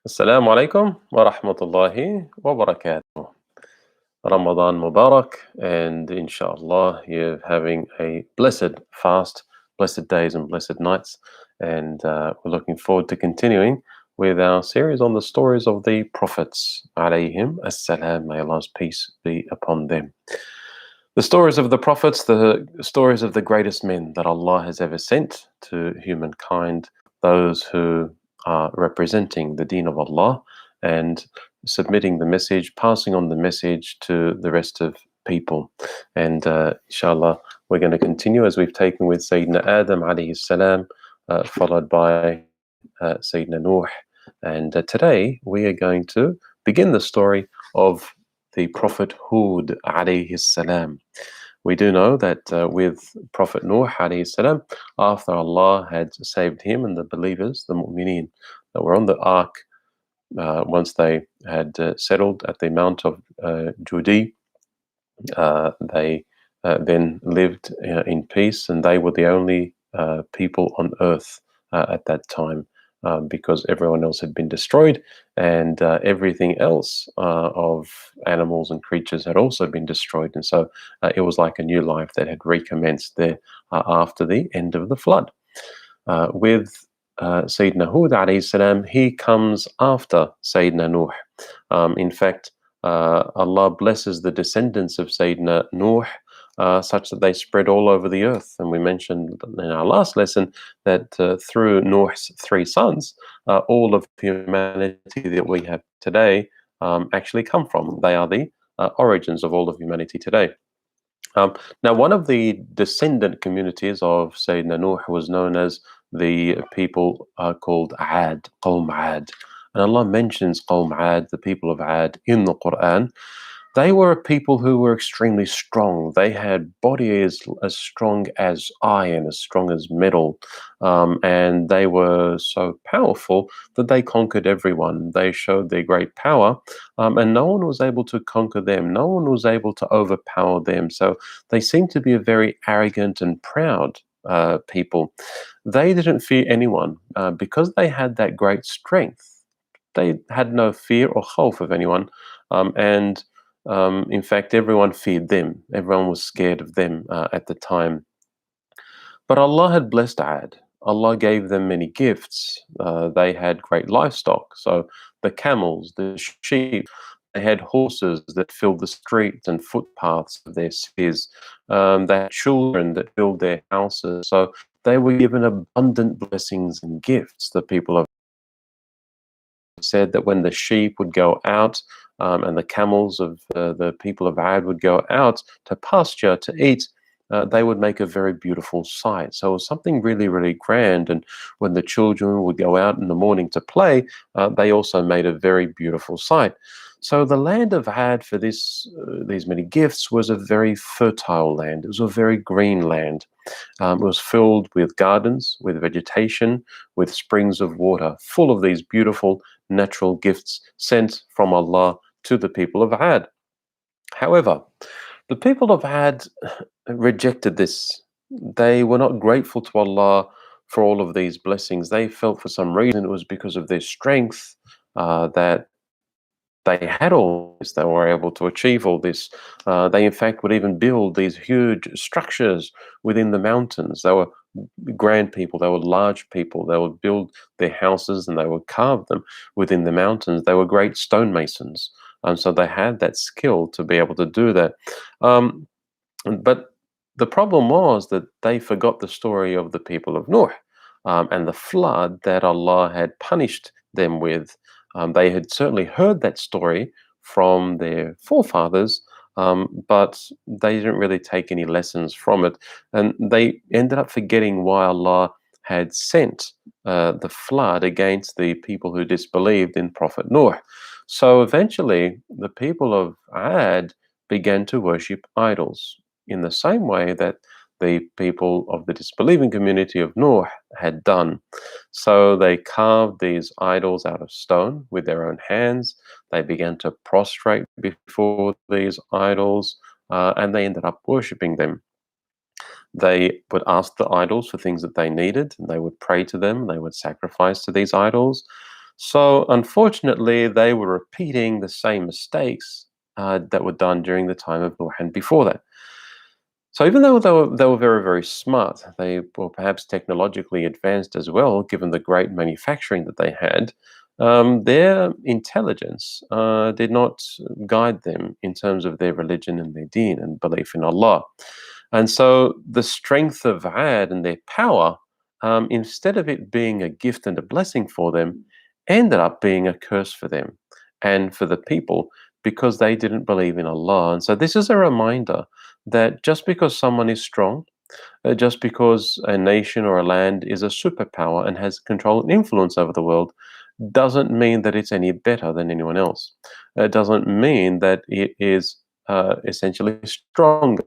Assalamu alaikum wa rahmatullahi wa barakatuh. Ramadan Mubarak, and inshallah, you're having a blessed fast, blessed days, and blessed nights. And we're looking forward to continuing with our series on the stories of the prophets, alayhim assalam, may Allah's peace be upon them. The stories of the prophets, the stories of the greatest men that Allah has ever sent to humankind, those who are representing the deen of Allah and submitting the message, passing on the message to the rest of people. And inshallah, we're going to continue as we've taken with Sayyidina Adam alayhi salam, followed by Sayyidina Nuh. And today we are going to begin the story of the Prophet Hud alayhi salam. We do know that with Prophet Nuh alayhi salam, after Allah had saved him and the believers, the mu'mineen that were on the ark, once they had settled at the Mount of Judi, they then lived in peace, and they were the only people on earth at that time. Because everyone else had been destroyed, and everything else of animals and creatures had also been destroyed. And so it was like a new life that had recommenced there after the end of the flood. With Sayyidina Hud alayhi salam, he comes after Sayyidina Nuh. In fact, Allah blesses the descendants of Sayyidina Nuh such that they spread all over the earth. And we mentioned in our last lesson that through Nuh's three sons, all of humanity that we have today actually come from. They are the origins of all of humanity today. Now, one of the descendant communities of Sayyidina Nuh was known as the people called Ad, Qawm Ad. And Allah mentions Qawm Ad, the people of Ad, in the Quran. They were a people who were extremely strong. They had bodies as strong as iron, as strong as metal, and they were so powerful that they conquered everyone. They showed their great power, and no one was able to conquer them. No one was able to overpower them. So they seemed to be a very arrogant and proud people. They didn't fear anyone because they had that great strength. They had no fear or khawf of anyone, and in fact, everyone feared them. Everyone was scared of them at the time. But Allah had blessed Ad. Allah gave them many gifts. They had great livestock. So the camels, the sheep, they had horses that filled the streets and footpaths of their cities. They had children that filled their houses. So they were given abundant blessings and gifts. The people of said that when the sheep would go out and the camels of the people of Ad would go out to pasture to eat, they would make a very beautiful sight. So it was something really, really grand. And when the children would go out in the morning to play, they also made a very beautiful sight. So the land of Ad for these many gifts was a very fertile land. It was a very green land. It was filled with gardens, with vegetation, with springs of water, full of these beautiful natural gifts sent from Allah to the people of Ad. However, the people of Ad rejected this. They were not grateful to Allah for all of these blessings. They felt for some reason it was because of their strength that they had all this, they were able to achieve all this. They, in fact, would even build these huge structures within the mountains. They were grand people, they were large people. They would build their houses and they would carve them within the mountains. They were great stonemasons. And so they had that skill to be able to do that. But the problem was that they forgot the story of the people of Noah and the flood that Allah had punished them with. They had certainly heard that story from their forefathers, but they didn't really take any lessons from it. And they ended up forgetting why Allah had sent the flood against the people who disbelieved in Prophet Noah. So eventually, the people of Ad began to worship idols in the same way that the people of the disbelieving community of Noah had done. So they carved these idols out of stone with their own hands. They began to prostrate before these idols, and they ended up worshipping them. They would ask the idols for things that they needed, and they would pray to them, they would sacrifice to these idols. So, unfortunately, they were repeating the same mistakes that were done during the time of Noah and before that. So, even though they were very, very smart, they were perhaps technologically advanced as well, given the great manufacturing that they had. Their intelligence did not guide them in terms of their religion and their deen and belief in Allah. And so the strength of Ad and their power, instead of it being a gift and a blessing for them, ended up being a curse for them and for the people because they didn't believe in Allah. And so this is a reminder that just because someone is strong, just because a nation or a land is a superpower and has control and influence over the world, doesn't mean that it's any better than anyone else. It doesn't mean that it is essentially stronger.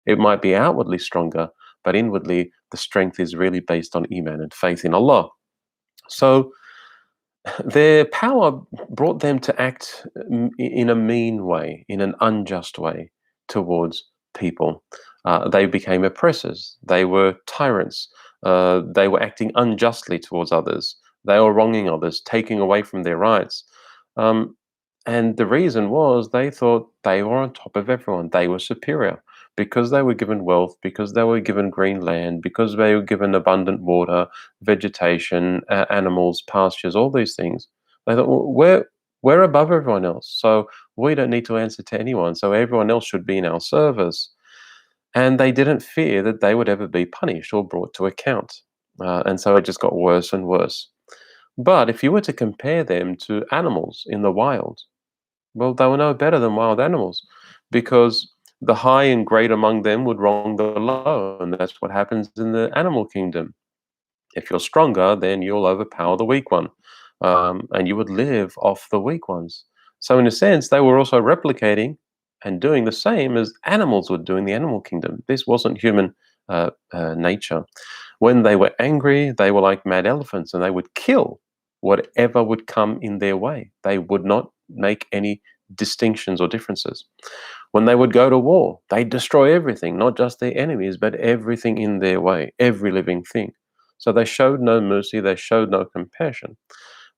It might be outwardly stronger, but inwardly, the strength is really based on Iman and faith in Allah. So their power brought them to act in a mean way, in an unjust way towards people. They became oppressors. They were tyrants. They were acting unjustly towards others. They were wronging others, taking away from their rights. Um, and the reason was they thought they were on top of everyone. They were superior because they were given wealth, because they were given green land, because they were given abundant water, vegetation, animals, pastures, all these things. They thought, well, we're above everyone else, so we don't need to answer to anyone. So everyone else should be in our service, and they didn't fear that they would ever be punished or brought to account. And so it just got worse and worse. But if you were to compare them to animals in the wild, well, they were no better than wild animals because the high and great among them would wrong the low, and that's what happens in the animal kingdom. If you're stronger, then you'll overpower the weak one, and you would live off the weak ones. So, in a sense, they were also replicating and doing the same as animals would do in the animal kingdom. This wasn't human nature. When they were angry, they were like mad elephants, and they would kill whatever would come in their way. They would not make any distinctions or differences. When they would go to war, they'd destroy everything, not just their enemies, but everything in their way, every living thing. So they showed no mercy, they showed no compassion.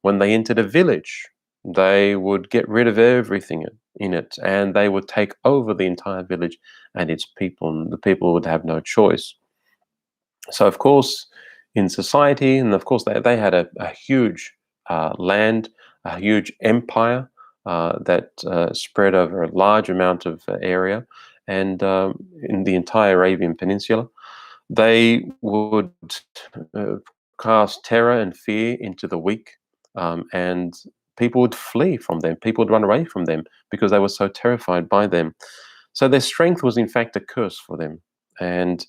When they entered a village, they would get rid of everything in it and they would take over the entire village and its people, and the people would have no choice. So, of course, in society, and of course, they had a huge land, a huge empire that spread over a large amount of area and in the entire Arabian Peninsula. They would uh, cast terror and fear into the weak, and people would flee from them. People would run away from them because they were so terrified by them. So their strength was, in fact, a curse for them. And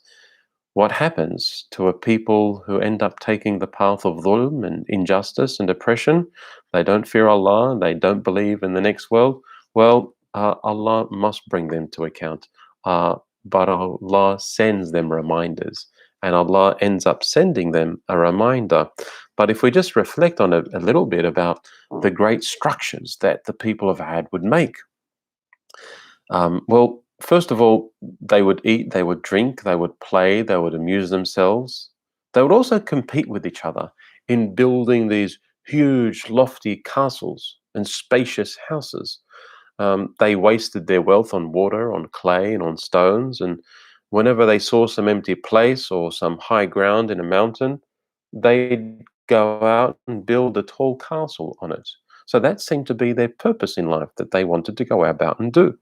what happens to a people who end up taking the path of dhulm and injustice and oppression? They don't fear Allah, they don't believe in the next world. Well, Allah must bring them to account. But Allah sends them reminders, and Allah ends up sending them a reminder. But if we just reflect on it a little bit about the great structures that the people of Ad would make, well, first of all, they would eat, they would drink, they would play, they would amuse themselves. They would also compete with each other in building these huge, lofty castles and spacious houses. They wasted their wealth on water, on clay, and on stones. And whenever they saw some empty place or some high ground in a mountain, they'd go out and build a tall castle on it. So that seemed to be their purpose in life that they wanted to go about and do.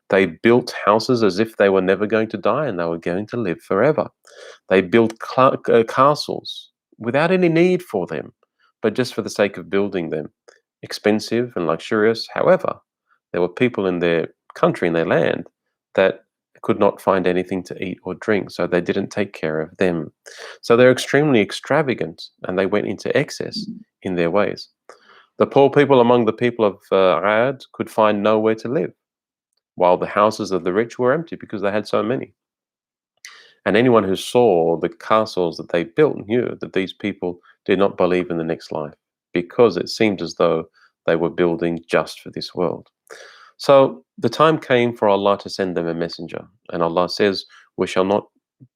They built houses as if they were never going to die and they were going to live forever. They built castles without any need for them, but just for the sake of building them. Expensive and luxurious. However, there were people in their country, in their land, that could not find anything to eat or drink, so they didn't take care of them. So they're extremely extravagant and they went into excess in their ways. The poor people among the people of Ad could find nowhere to live while the houses of the rich were empty because they had so many. And anyone who saw the castles that they built knew that these people did not believe in the next life because it seemed as though they were building just for this world. So the time came for Allah to send them a messenger. And Allah says, we shall not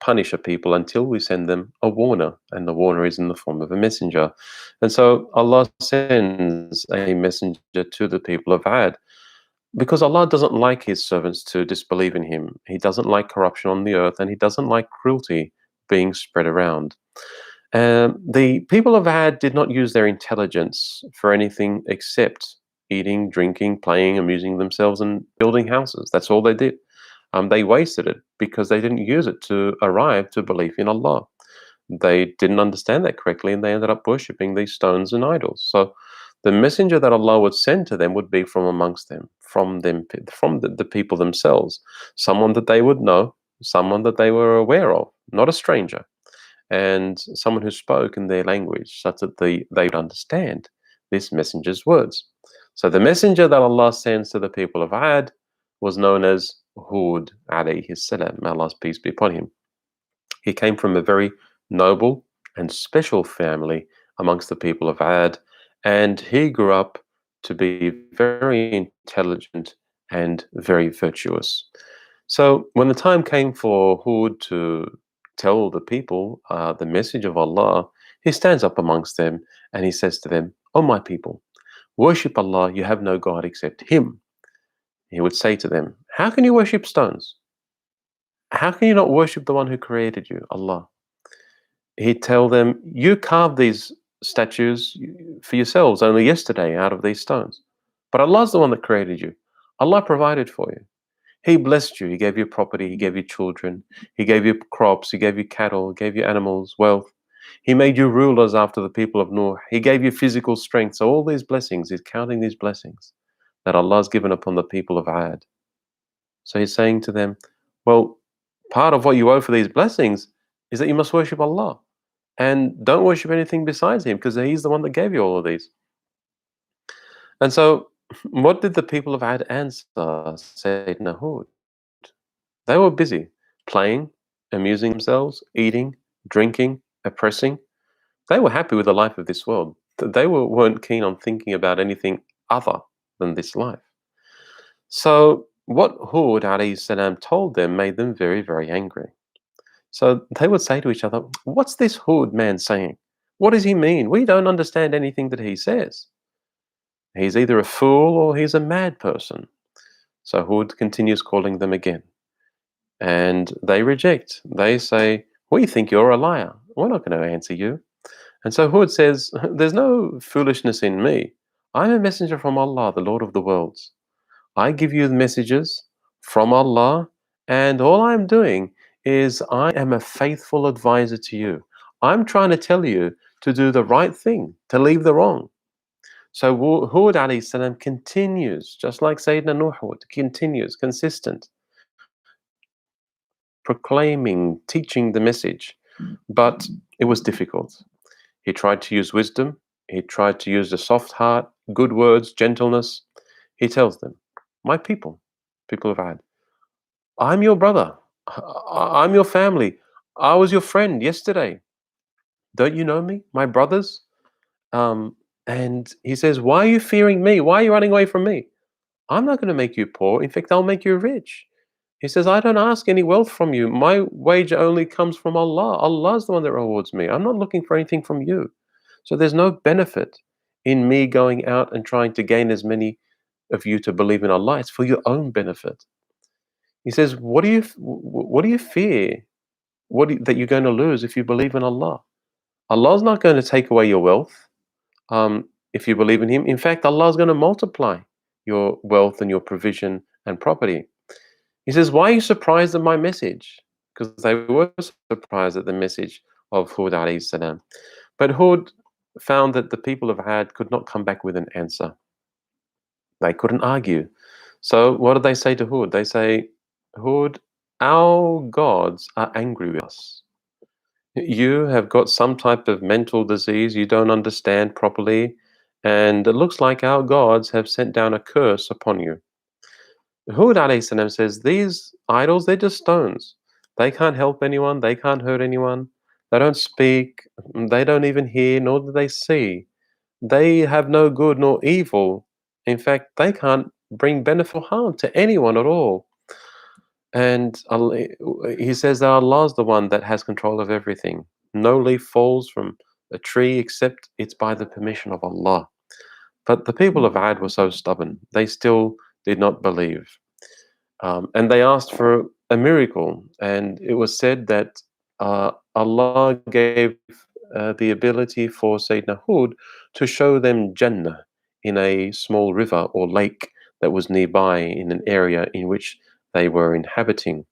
punish a people until we send them a warner, and the warner is in the form of a messenger. And so Allah sends a messenger to the people of Ad because Allah doesn't like His servants to disbelieve in Him. He doesn't like corruption on the earth, and He doesn't like cruelty being spread around. The people of Ad did not use their intelligence for anything except eating, drinking, playing, amusing themselves, and building houses. That's all they did. They wasted it because they didn't use it to arrive to belief in Allah. They didn't understand that correctly, and they ended up worshipping these stones and idols. So, the messenger that Allah would send to them would be from amongst them, from the people themselves, someone that they would know, someone that they were aware of, not a stranger, and someone who spoke in their language such that they would understand this messenger's words. So the messenger that Allah sends to the people of Ad was known as Hud alayhi salam, may Allah's peace be upon him. He came from a very noble and special family amongst the people of Ad, and he grew up to be very intelligent and very virtuous. So when the time came for Hud to tell the people the message of Allah, he stands up amongst them and he says to them, "O my people, worship Allah, you have no God except Him." He would say to them, "How can you worship stones? How can you not worship the one who created you, Allah?" He'd tell them, "You carved these statues for yourselves only yesterday out of these stones. But Allah's the one that created you. Allah provided for you. He blessed you. He gave you property. He gave you children. He gave you crops. He gave you cattle. He gave you animals, wealth. He made you rulers after the people of Noah. He gave you physical strength." So all these blessings, he's counting these blessings that Allah has given upon the people of Ad. So he's saying to them, well, part of what you owe for these blessings is that you must worship Allah and don't worship anything besides Him because He's the one that gave you all of these. And so, what did the people of Ad answer Sayyidina Hud? They were busy playing, amusing themselves, eating, drinking, oppressing. They were happy with the life of this world. They weren't keen on thinking about anything other than this life. So, what Hud alayhi salam told them made them very, very angry. So they would say to each other, "What's this Hud man saying? What does he mean? We don't understand anything that he says. He's either a fool or he's a mad person." So Hud continues calling them again. And they reject. They say, "We think you're a liar. We're not going to answer you." And so Hud says, "There's no foolishness in me. I'm a messenger from Allah, the Lord of the worlds. I give you the messages from Allah, and all I'm doing is I am a faithful advisor to you. I'm trying to tell you to do the right thing, to leave the wrong." So Hud alayhi salam continues, just like Sayyidina Nuh continues, consistent, proclaiming, teaching the message. But it was difficult. He tried to use wisdom. He tried to use a soft heart, good words, gentleness. He tells them, "My people of Ad, I'm your brother. I'm your family. I was your friend yesterday. Don't you know me, my brothers?" And he says, "Why are you fearing me? Why are you running away from me? I'm not going to make you poor. In fact, I'll make you rich." He says, "I don't ask any wealth from you. My wage only comes from Allah. Allah's the one that rewards me. I'm not looking for anything from you. So there's no benefit in me going out and trying to gain as many of you to believe in Allah. It's for your own benefit." He says, what do you fear? That you're going to lose if you believe in Allah? Allah's not going to take away your wealth if you believe in Him. In fact, Allah is going to multiply your wealth and your provision and property. He says, "Why are you surprised at my message?" Because they were surprised at the message of Hud alayhi salam. But Hud found that the people of Ad could not come back with an answer. They couldn't argue. So what did they say to Hud? They say, "Hud, our gods are angry with us. You have got some type of mental disease you don't understand properly, and it looks like our gods have sent down a curse upon you." Hud alayhi salam says, "These idols, they're just stones. They can't help anyone. They can't hurt anyone. They don't speak. They don't even hear, nor do they see. They have no good nor evil. In fact, they can't bring benefit or harm to anyone at all." And he says that Allah is the one that has control of everything. No leaf falls from a tree except it's by the permission of Allah. But the people of Ad were so stubborn; they still did not believe. And they asked for a miracle. And it was said that Allah gave the ability for Sayyidina Hud to show them Jannah in a small river or lake that was nearby in an area in which they were inhabiting.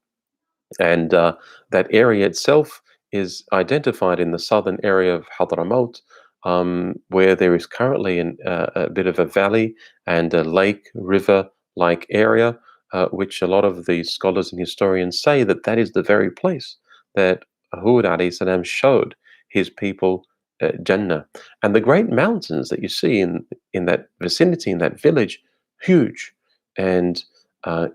And that area itself is identified in the southern area of Hadramaut, where there is currently a bit of a valley and a lake, river like area, which a lot of the scholars and historians say that that is the very place that Hud alayhi salam showed his people Jannah. And the great mountains that you see in that vicinity, in that village, huge and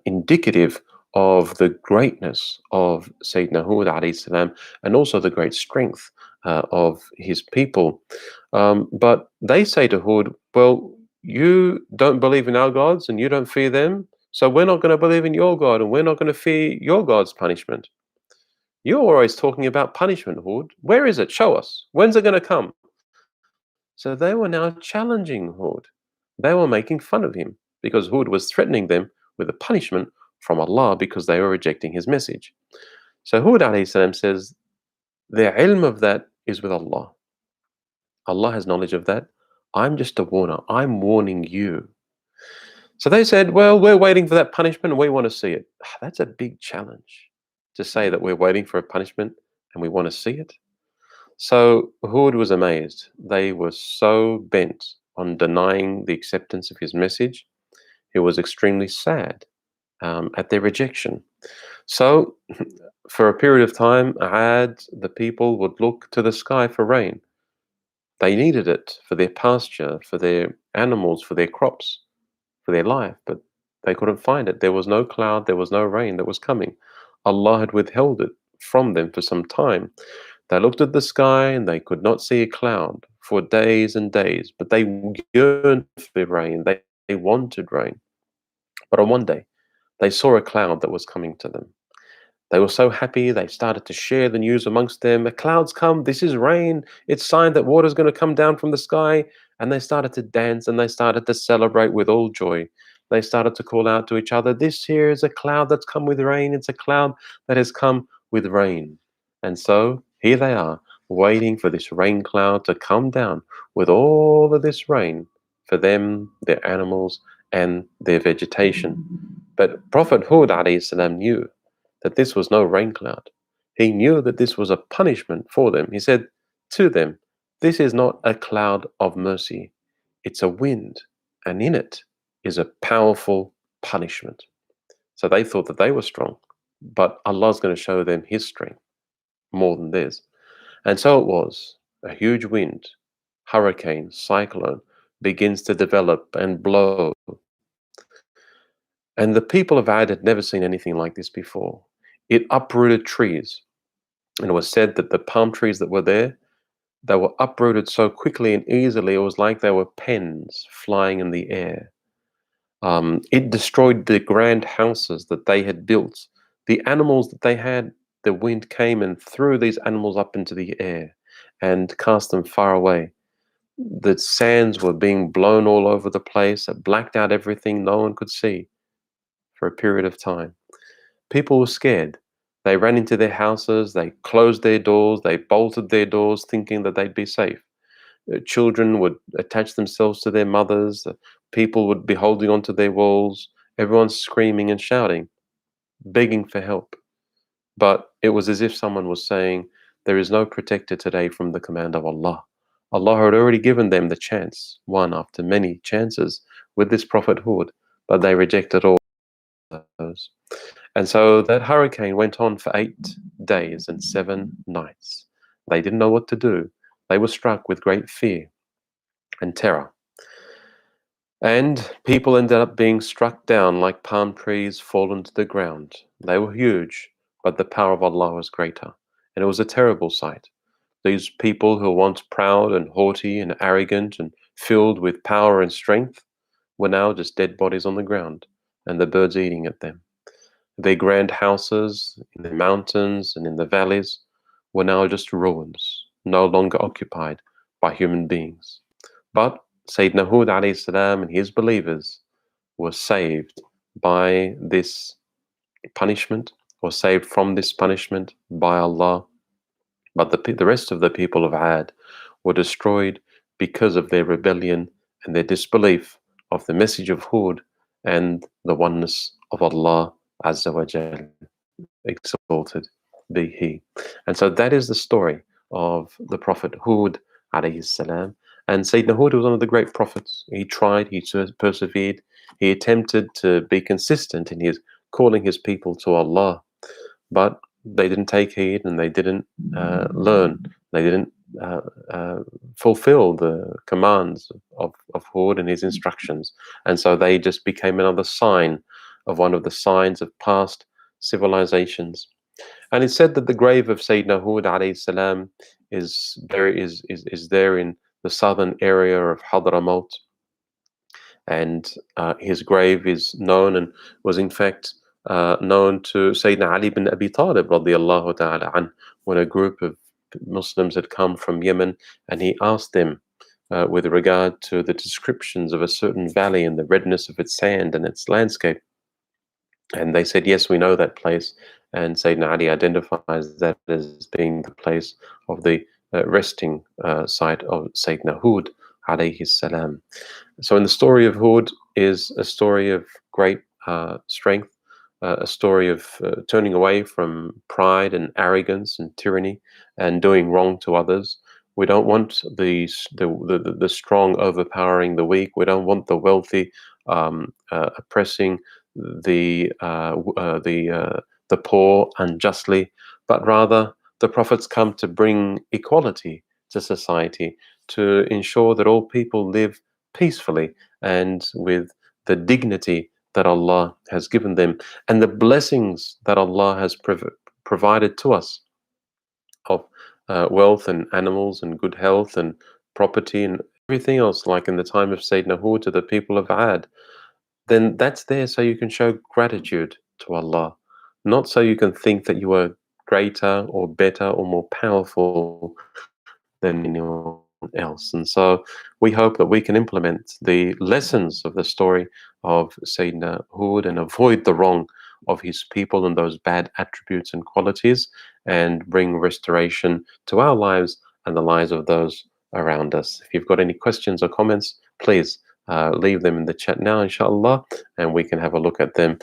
indicative of the greatness of Sayyidina Hud alayhi salam and also the great strength of his people. But they say to Hud, well, you don't believe in our gods and you don't fear them, so we're not going to believe in your God and we're not going to fear your God's punishment. You're always talking about punishment, Hud. Where is it? Show us. When's it going to come? So they were now challenging Hud. They were making fun of him because Hud was threatening them with a punishment from Allah because they were rejecting his message. So Hud alayhi salam says, the ilm of that is with Allah. Allah has knowledge of that. I'm just a warner. I'm warning you. So they said, well, we're waiting for that punishment and we want to see it. That's a big challenge to say that we're waiting for a punishment and we want to see it. So Hud was amazed. They were so bent on denying the acceptance of his message. He was extremely sad at their rejection. So, for a period of time, Ad, the people would look to the sky for rain. They needed it for their pasture, for their animals, for their crops, for their life, but they couldn't find it. There was no cloud, there was no rain that was coming. Allah had withheld it from them for some time. They looked at the sky and they could not see a cloud for days and days, but they yearned for rain. They wanted rain. But on one day, they saw a cloud that was coming to them. They were so happy, they started to share the news amongst them. A cloud's come, this is rain. It's sign that water's going to come down from the sky. And they started to dance and they started to celebrate with all joy. They started to call out to each other, this here is a cloud that's come with rain. It's a cloud that has come with rain. And so here they are, waiting for this rain cloud to come down with all of this rain for them, their animals, and their vegetation. But Prophet Hud alayhi salam knew that this was no rain cloud. He knew that this was a punishment for them. He said to them, this is not a cloud of mercy. It's a wind, and in it is a powerful punishment. So they thought that they were strong, but Allah's going to show them his strength more than theirs. And so it was. A huge wind, hurricane, cyclone begins to develop and blow. And the people of Ad had never seen anything like this before. It uprooted trees. And it was said that the palm trees that were there, they were uprooted so quickly and easily, it was like they were pens flying in the air. It destroyed the grand houses that they had built. The animals that they had, the wind came and threw these animals up into the air and cast them far away. The sands were being blown all over the place. It blacked out everything no one could see for a period of time. People were scared. They ran into their houses, they closed their doors, they bolted their doors thinking that they'd be safe. Children would attach themselves to their mothers, people would be holding onto their walls, everyone's screaming and shouting, begging for help. But it was as if someone was saying, there is no protector today from the command of Allah. Allah had already given them the chance, one after many chances, with this Prophet Hud, but they rejected all those. And so that hurricane went on for 8 days and 7 nights. They didn't know what to do. They were struck with great fear and terror. And people ended up being struck down like palm trees fallen to the ground. They were huge, but the power of Allah was greater. And it was a terrible sight. These people who were once proud and haughty and arrogant and filled with power and strength were now just dead bodies on the ground, and the birds eating at them. their grand houses in the mountains and in the valleys were now just ruins, no longer occupied by human beings. But Sayyidina Hud alayhi salam and his believers were saved by this punishment, or saved from this punishment by Allah. But the rest of the people of Ad were destroyed because of their rebellion and their disbelief of the message of Hud and the oneness of Allah Azza wa Jal, exalted be He. And so that is the story of the Prophet Hud alayhi salam. And Sayyidina Hud was one of the great prophets. He tried, he persevered, he attempted to be consistent in his calling his people to Allah, but they didn't take heed and they didn't learn. They didn't uh, uh, fulfill the commands of Hud and his instructions. And so they just became another sign of one of the signs of past civilizations. And it's said that the grave of Sayyidina Hud alayhi salam is there in the southern area of Hadramaut, and his grave is known and was in fact known to Sayyidina Ali bin Abi Talib radiallahu ta'ala an, when a group of Muslims had come from Yemen, and he asked them with regard to the descriptions of a certain valley and the redness of its sand and its landscape. And they said, yes, we know that place. And Sayyidina Ali identifies that as being the place of the resting site of Sayyidina Hud alayhi salam. So in the story of Hud is a story of great strength, a story of turning away from pride and arrogance and tyranny and doing wrong to others. We don't want the strong overpowering the weak. We don't want the wealthy oppressing the poor unjustly, but rather the prophets come to bring equality to society, to ensure that all people live peacefully and with the dignity that Allah has given them and the blessings that Allah has provided to us of wealth and animals and good health and property and everything else, like in the time of Sayyidina Hud to the people of Ad. Then that's there so you can show gratitude to Allah, not so you can think that you are greater or better or more powerful than anyone else. And so we hope that we can implement the lessons of the story of Sayyidina Hud and avoid the wrong of his people and those bad attributes and qualities, and bring restoration to our lives and the lives of those around us. If you've got any questions or comments, please leave them in the chat now, inshallah, and we can have a look at them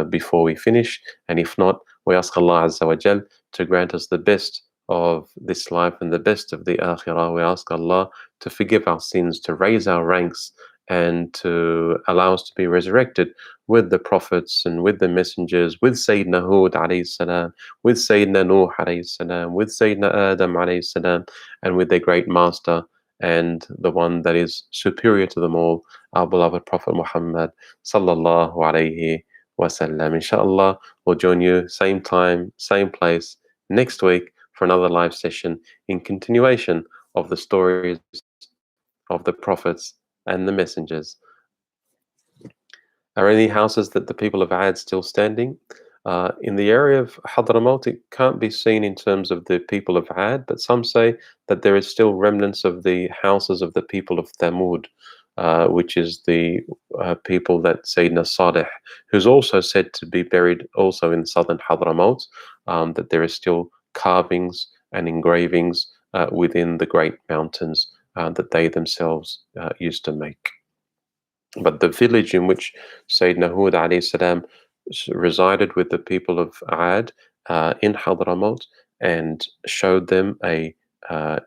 before we finish. And if not, we ask Allah Azza wa Jal to grant us the best of this life and the best of the akhirah. We ask Allah to forgive our sins, to raise our ranks, and to allow us to be resurrected with the prophets and with the messengers, with Sayyidina Hud alayhi salam, with Sayyidina Nuh alayhi salam, with Sayyidina Adam alayhi salam, and with their great master and the one that is superior to them all, our beloved Prophet Muhammad sallallahu alayhi wasallam. Inshallah, we'll join you same time, same place next week for another live session in continuation of the stories of the prophets and the messengers. Are any houses that the people of Ad still standing? In the area of Hadramaut, it can't be seen in terms of the people of Ad, but some say that there is still remnants of the houses of the people of Thamud, which is the people that Sayyidina Saleh, who's also said to be buried also in southern Hadramaut, that there is still carvings and engravings within the great mountains that they themselves used to make. But the village in which Sayyidina Hud alayhi salam resided with the people of Ad in Hadramaut and showed them a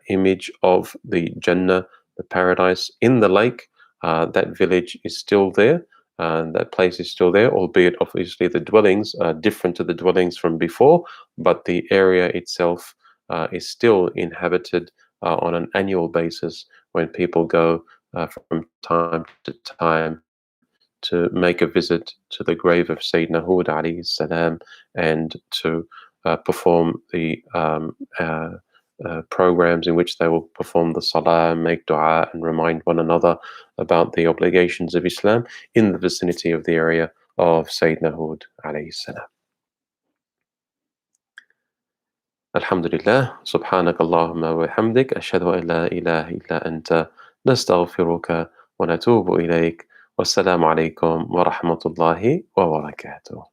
image of the Jannah, the paradise in the lake. That village is still there. That place is still there, albeit obviously the dwellings are different to the dwellings from before, but the area itself is still inhabited on an annual basis when people go from time to time to make a visit to the grave of Sayyidina Hud alayhi salam and to perform the programs in which they will perform the salah, make dua, and remind one another about the obligations of Islam in the vicinity of the area of Sayyidina Hud alayhi salam. الحمد لله، سبحانك اللهم وبحمدك، أشهد أن لا إله إلا أنت، نستغفرك ونتوب إليك، والسلام عليكم ورحمة الله وبركاته.